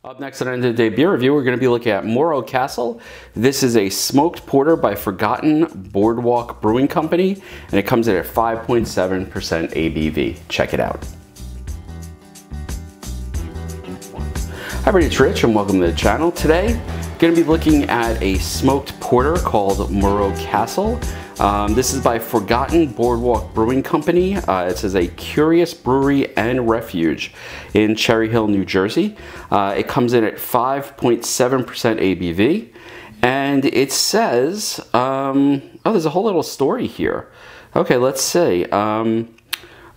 Up next on the Day Beer Review, we're going to be looking at Morro Castle. This is a smoked porter by Forgotten Boardwalk Brewing Company, and it comes in at 5.7% ABV. Check it out. Hi everybody, it's Rich and welcome to the channel. Today, going to be looking at a smoked porter called Morro Castle. This is by Forgotten Boardwalk Brewing Company. It says a curious brewery and refuge in Cherry Hill, New Jersey. It comes in at 5.7% ABV, and it says, oh, there's a whole little story here. Okay, let's see.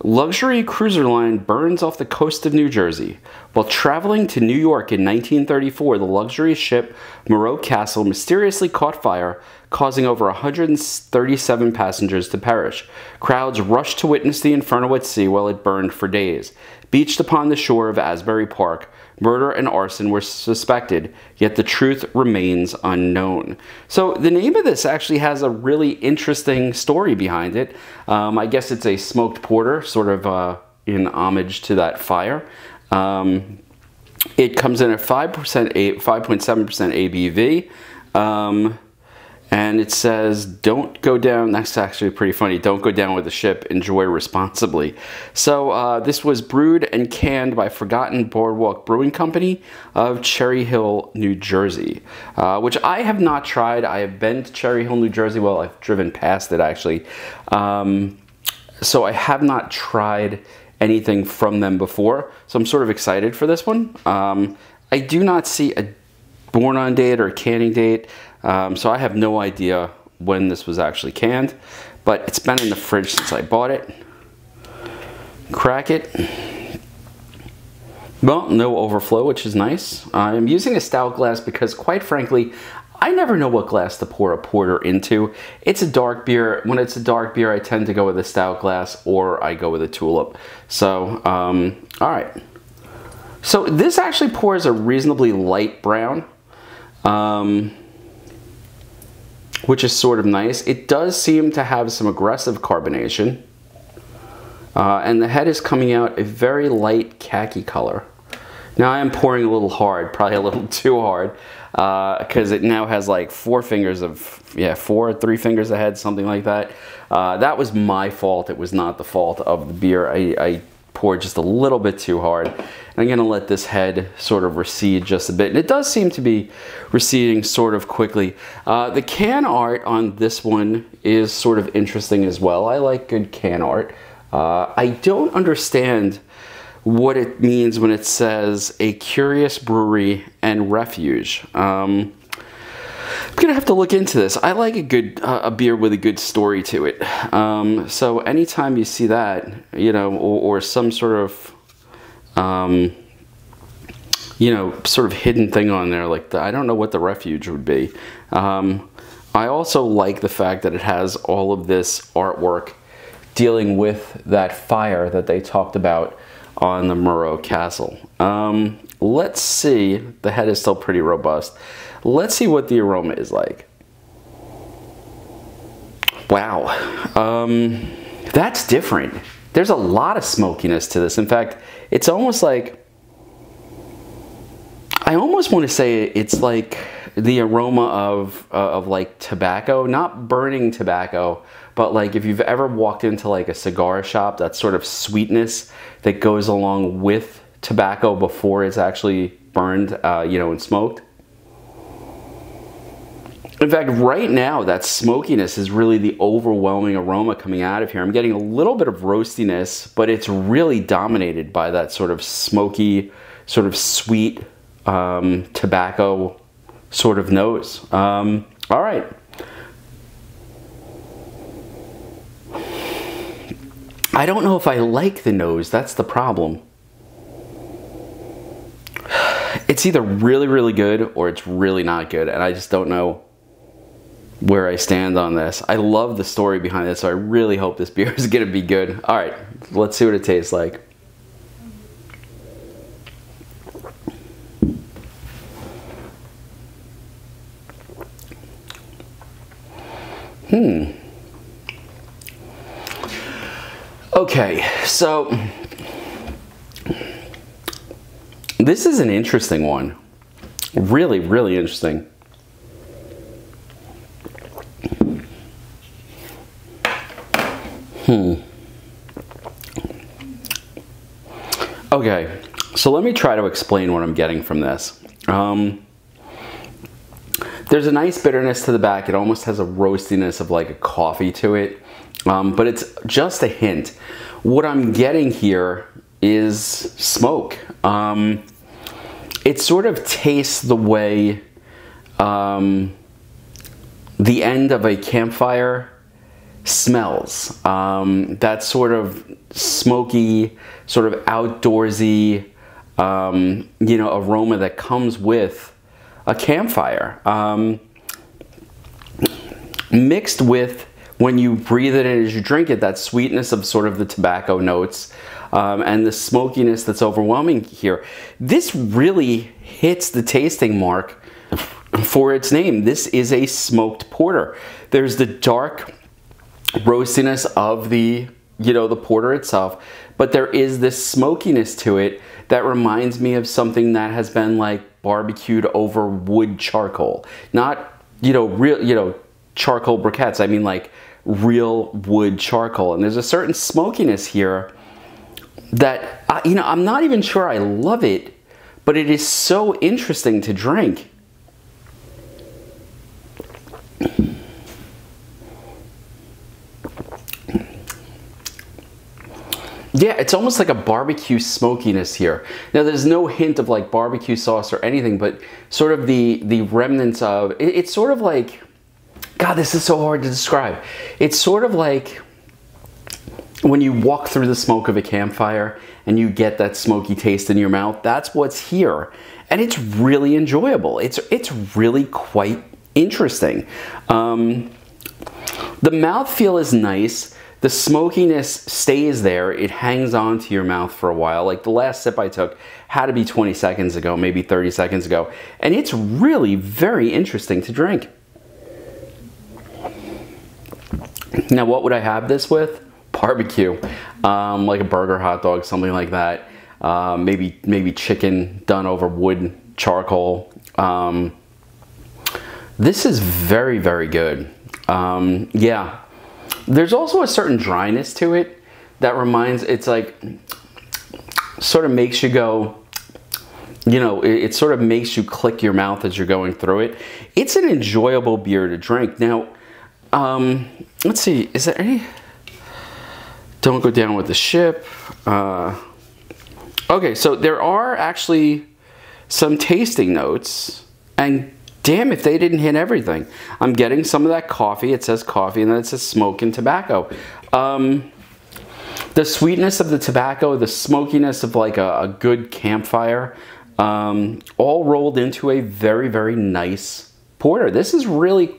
Luxury cruiser line burns off the coast of New Jersey. While traveling to New York in 1934, the luxury ship Morro Castle mysteriously caught fire, causing over 137 passengers to perish. Crowds rushed to witness the inferno at sea while it burned for days. Beached upon the shore of Asbury Park, murder and arson were suspected, yet the truth remains unknown. So the name of this actually has a really interesting story behind it. I guess it's a smoked porter, sort of in homage to that fire. It comes in at 5.7% ABV. And it says, don't go down, that's actually pretty funny, don't go down with the ship, enjoy responsibly. So this was brewed and canned by Forgotten Boardwalk Brewing Company of Cherry Hill, New Jersey, which I have not tried. I have been to Cherry Hill, New Jersey. Well, I've driven past it actually. So I have not tried anything from them before. So I'm sort of excited for this one. I do not see a born on date or a canning date. So I have no idea when this was actually canned, but it's been in the fridge since I bought it. Crack it. Well, no overflow, which is nice. I'm using a stout glass because, quite frankly, I never know what glass to pour a porter into. It's a dark beer. When it's a dark beer, I tend to go with a stout glass or I go with a tulip. So, all right. So this actually pours a reasonably light brown. Which is sort of nice. It does seem to have some aggressive carbonation. And the head is coming out a very light khaki color. Now I am pouring a little hard, probably a little too hard, because it now has like 4 fingers of, yeah, 3 fingers ahead, something like that. That was my fault. It was not the fault of the beer. I poured just a little bit too hard. I'm gonna let this head sort of recede just a bit. And it does seem to be receding sort of quickly. The can art on this one is sort of interesting as well. I like good can art. I don't understand what it means when it says a curious brewery and refuge. I'm gonna have to look into this. I like a good a beer with a good story to it. So anytime you see that, you know, or some sort of you know, sort of hidden thing on there, like I don't know what the refuge would be. I also like the fact that it has all of this artwork dealing with that fire that they talked about on the Morro Castle. Let's see, the head is still pretty robust. Let's see what the aroma is like. Wow, that's different. There's a lot of smokiness to this. In fact, it's almost like, I almost want to say it's like the aroma of like tobacco, not burning tobacco, but like if you've ever walked into like a cigar shop, that sort of sweetness that goes along with tobacco before it's actually burned, you know, and smoked. In fact, right now, that smokiness is really the overwhelming aroma coming out of here. I'm getting a little bit of roastiness, but it's really dominated by that sort of smoky, sort of sweet tobacco sort of nose. All right. I don't know if I like the nose. That's the problem. It's either really, really good or it's really not good, and I just don't know where I stand on this. I love the story behind it, so I really hope this beer is gonna be good. All right, let's see what it tastes like. Okay, so This is an interesting one. Really, really interesting. Okay, so let me try to explain what I'm getting from this. There's a nice bitterness to the back. It almost has a roastiness of like a coffee to it, but it's just a hint. What I'm getting here is smoke. It sort of tastes the way the end of a campfire smells. That sort of smoky, sort of outdoorsy, you know, aroma that comes with a campfire. Mixed with, when you breathe it in as you drink it, that sweetness of sort of the tobacco notes and the smokiness that's overwhelming here. This really hits the tasting mark for its name. This is a smoked porter. There's the dark roastiness of the, you know, the porter itself, but there is this smokiness to it that reminds me of something that has been like barbecued over wood charcoal. Not, you know, real, you know, charcoal briquettes. I mean like real wood charcoal. And there's a certain smokiness here that, you know, I'm not even sure I love it, but it is so interesting to drink. Yeah, it's almost like a barbecue smokiness here. Now, there's no hint of like barbecue sauce or anything, but sort of the remnants of, it's sort of like, God, this is so hard to describe. It's sort of like when you walk through the smoke of a campfire and you get that smoky taste in your mouth. That's what's here. And it's really enjoyable. It's really quite interesting. The mouthfeel is nice. The smokiness stays there. It hangs on to your mouth for a while. Like the last sip I took had to be 20 seconds ago, maybe 30 seconds ago. And it's really very interesting to drink. Now, what would I have this with? Barbecue, like a burger, hot dog, something like that. Maybe chicken done over wood charcoal. This is very, very good. Yeah. There's also a certain dryness to it that reminds, it's like, sort of makes you go, you know, it sort of makes you click your mouth as you're going through it. It's an enjoyable beer to drink. Now, let's see, is there any, don't go down with the ship. Okay, so there are actually some tasting notes, and damn if they didn't hit everything. I'm getting some of that coffee. It says coffee, and then it says smoke and tobacco. The sweetness of the tobacco, the smokiness of like a good campfire, all rolled into a very, very nice porter. This is really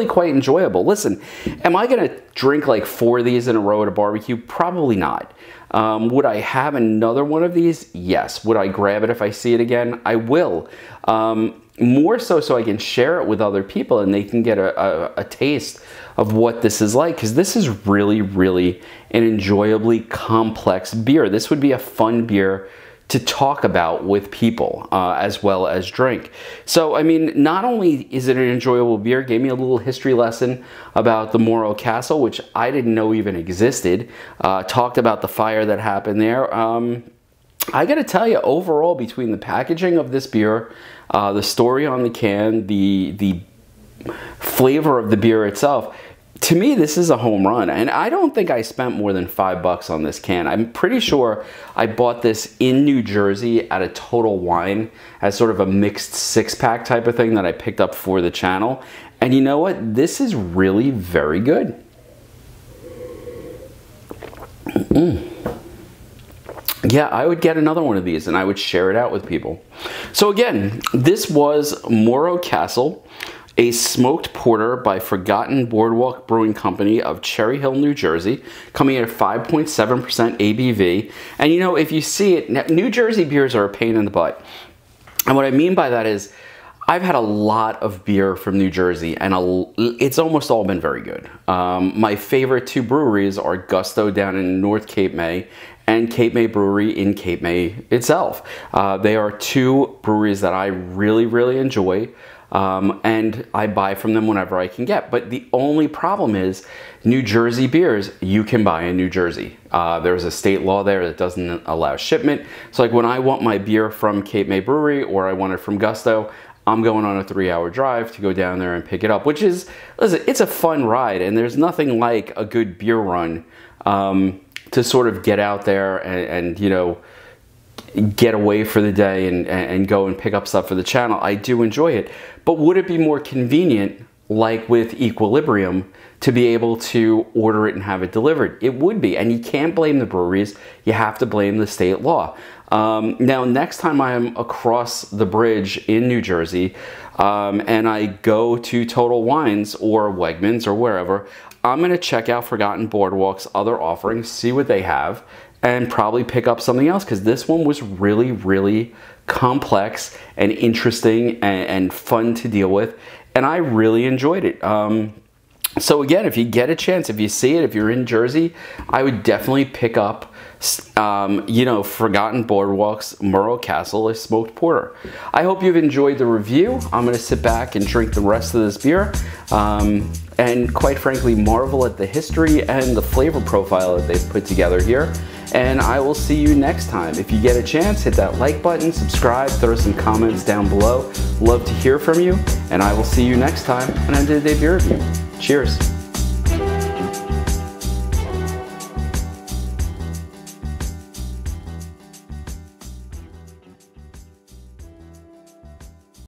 quite enjoyable. Listen, am I gonna drink like 4 of these in a row at a barbecue? Probably not. Would I have another one of these? Yes. Would I grab it if I see it again? I will. More so I can share it with other people and they can get a taste of what this is like, because this is really, really an enjoyably complex beer. This would be a fun beer to talk about with people as well as drink. So, I mean, not only is it an enjoyable beer, gave me a little history lesson about the Morro Castle, which I didn't know even existed, talked about the fire that happened there. I gotta tell you, overall, between the packaging of this beer, the story on the can, the flavor of the beer itself, to me, this is a home run. And I don't think I spent more than $5 on this can. I'm pretty sure I bought this in New Jersey at a Total Wine as sort of a mixed 6-pack type of thing that I picked up for the channel. And you know what? This is really very good. Yeah, I would get another one of these and I would share it out with people. So again, this was Morro Castle, a smoked porter by Forgotten Boardwalk Brewing Company of Cherry Hill, New Jersey, coming in at 5.7% ABV. And you know, if you see it, New Jersey beers are a pain in the butt. And what I mean by that is, I've had a lot of beer from New Jersey, and it's almost all been very good. My favorite 2 breweries are Gusto down in North Cape May and Cape May Brewery in Cape May itself. They are two breweries that I really enjoy. And I buy from them whenever I can get. But the only problem is New Jersey beers you can buy in New Jersey. There's a state law there that doesn't allow shipment. So like when I want my beer from Cape May Brewery or I want it from Gusto, I'm going on a 3-hour drive to go down there and pick it up, which is, listen, it's a fun ride, and there's nothing like a good beer run to sort of get out there and you know, get away for the day and go and pick up stuff for the channel. I do enjoy it. But would it be more convenient, like with Equilibrium, to be able to order it and have it delivered? It would be, and you can't blame the breweries. You have to blame the state law. Now, next time I'm across the bridge in New Jersey and I go to Total Wines or Wegmans or wherever, I'm going to check out Forgotten Boardwalk's other offerings, see what they have, and probably pick up something else, because this one was really complex and interesting and fun to deal with, and I really enjoyed it. So again, if you get a chance, if you see it, if you're in Jersey, I would definitely pick up you know, Forgotten Boardwalk's Morro Castle, a smoked porter. I hope you've enjoyed the review. I'm going to sit back and drink the rest of this beer, and quite frankly marvel at the history and the flavor profile that they've put together here. And I will see you next time. If you get a chance, hit that like button, subscribe, throw some comments down below. Love to hear from you, and I will see you next time on End of the Day Beer Review. Cheers.